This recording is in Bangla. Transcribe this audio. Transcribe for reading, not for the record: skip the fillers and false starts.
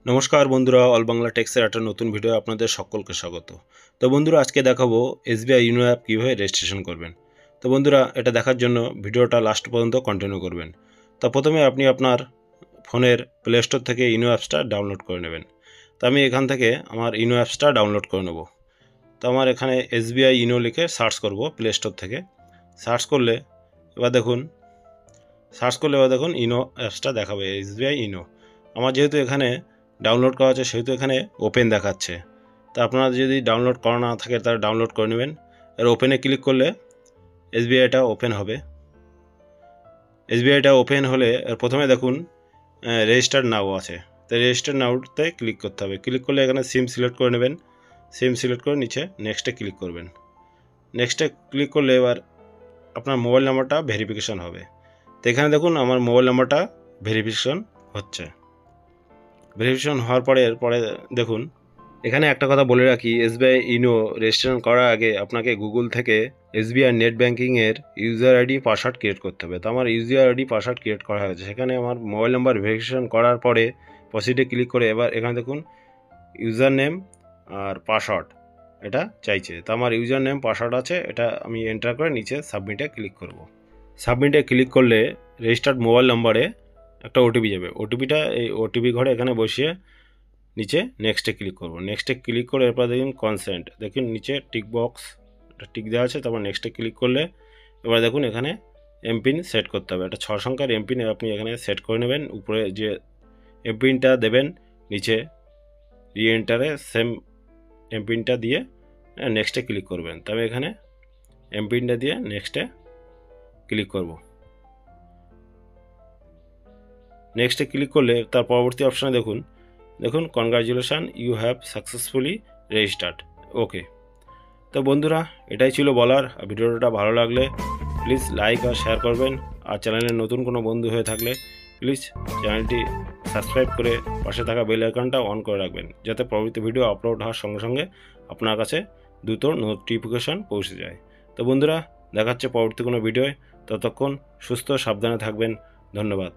নমস্কার বন্ধুরা, অল বাংলা টেক্সের একটা নতুন ভিডিও আপনাদের সকলকে স্বাগত। তো বন্ধুরা, আজকে দেখাবো এসবিআই ইনো অ্যাপ কীভাবে রেজিস্ট্রেশন করবেন। তো বন্ধুরা, এটা দেখার জন্য ভিডিওটা লাস্ট পর্যন্ত কন্টিনিউ করবেন। তো প্রথমে আপনি আপনার ফোনের প্লে স্টোর থেকে ইনো অ্যাপসটা ডাউনলোড করে নেবেন। তো আমি এখান থেকে আমার ইনো অ্যাপসটা ডাউনলোড করে নেব। তো আমার এখানে এসবিআই ইনো লিখে সার্চ করব প্লে স্টোর থেকে। সার্চ করলে এবার দেখুন ইনো অ্যাপসটা দেখাবে, এসবিআই ইনো। আমার যেহেতু এখানে ডাউনলোড করা আছে সেহেতু এখানে ওপেন দেখাচ্ছে। তা আপনারা যদি ডাউনলোড করা না থাকে তাহলে ডাউনলোড করে নেবেন। আর ওপেনে ক্লিক করলে এসবিআইটা ওপেন হবে। এসবিআইটা ওপেন হলে প্রথমে দেখুন রেজিস্টার নাও আছে। তো রেজিস্টার নাওতে ক্লিক করতে হবে। ক্লিক করলে এখানে সিম সিলেক্ট করে নেবেন। সিম সিলেক্ট করে নিচে নেক্সটে ক্লিক করবেন। নেক্সটে ক্লিক করলে এবার আপনার মোবাইল নাম্বারটা ভেরিফিকেশান হবে। তো এখানে দেখুন আমার মোবাইল নাম্বারটা ভেরিফিকেশন হচ্ছে। ভেরিফিকেশন হওয়ার পরে এরপরে দেখুন এখানে একটা কথা বলে রাখি, এসবিআই ইনো রেজিস্ট্রেশন করার আগে আপনাকে গুগল থেকে এসবিআই নেট ব্যাঙ্কিংয়ের ইউজার আইডি পাসওয়ার্ড ক্রিয়েট করতে হবে। তো আমার ইউজার আইডি পাসওয়ার্ড ক্রিয়েট করা হয়েছে। সেখানে আমার মোবাইল নাম্বার ভেরিফিকেশন করার পরে প্রসিডে ক্লিক করে এবার এখানে দেখুন ইউজার নেম আর পাসওয়ার্ড এটা চাইছে। তো আমার ইউজার নেম পাসওয়ার্ড আছে, এটা আমি এন্টার করে নিচে সাবমিটে ক্লিক করব। সাবমিটে ক্লিক করলে রেজিস্টার্ড মোবাইল নাম্বারে একটা ওটিপি যাবে। ওটিপিটা এই ওটিপি ঘরে এখানে বসিয়ে নিচে নেক্সটে ক্লিক করব। নেক্সটে ক্লিক করে এরপর দেখুন কনসেন্ট, দেখুন নিচে টিক বক্স টিক দেওয়া আছে। তারপর নেক্সটে ক্লিক করলে এবার দেখুন এখানে এমপিন সেট করতে হবে। একটা 6 সংখ্যার এমপিন আপনি এখানে সেট করে নেবেন। উপরে যে এমপিনটা দেবেন নিচে রি এন্টারে সেম এমপিনটা দিয়ে নেক্সটে ক্লিক করবেন। তবে এখানে এমপিনটা দিয়ে নেক্সটে ক্লিক করব। নেক্সটে ক্লিক করলে তার পরবর্তী অপশানে দেখুন কনগ্রাচুলেশান, ইউ হ্যাভ সাকসেসফুলি রেজিস্টার্ড। ওকে। তো বন্ধুরা, এটাই ছিল বলার। ভিডিওটা ভালো লাগলে প্লিজ লাইক আর শেয়ার করবেন। আর চ্যানেলের নতুন কোনো বন্ধু হয়ে থাকলে প্লিজ চ্যানেলটি সাবস্ক্রাইব করে পাশে থাকা বেল আইকনটা অন করে রাখবেন, যাতে পরবর্তী ভিডিও আপলোড হওয়ার সঙ্গে সঙ্গে আপনার কাছে দ্রুত নোটিফিকেশান পৌঁছে যায়। তো বন্ধুরা, দেখাচ্ছে পরবর্তী কোনো ভিডিওয়। ততক্ষণ সুস্থ সাবধানে থাকবেন। ধন্যবাদ।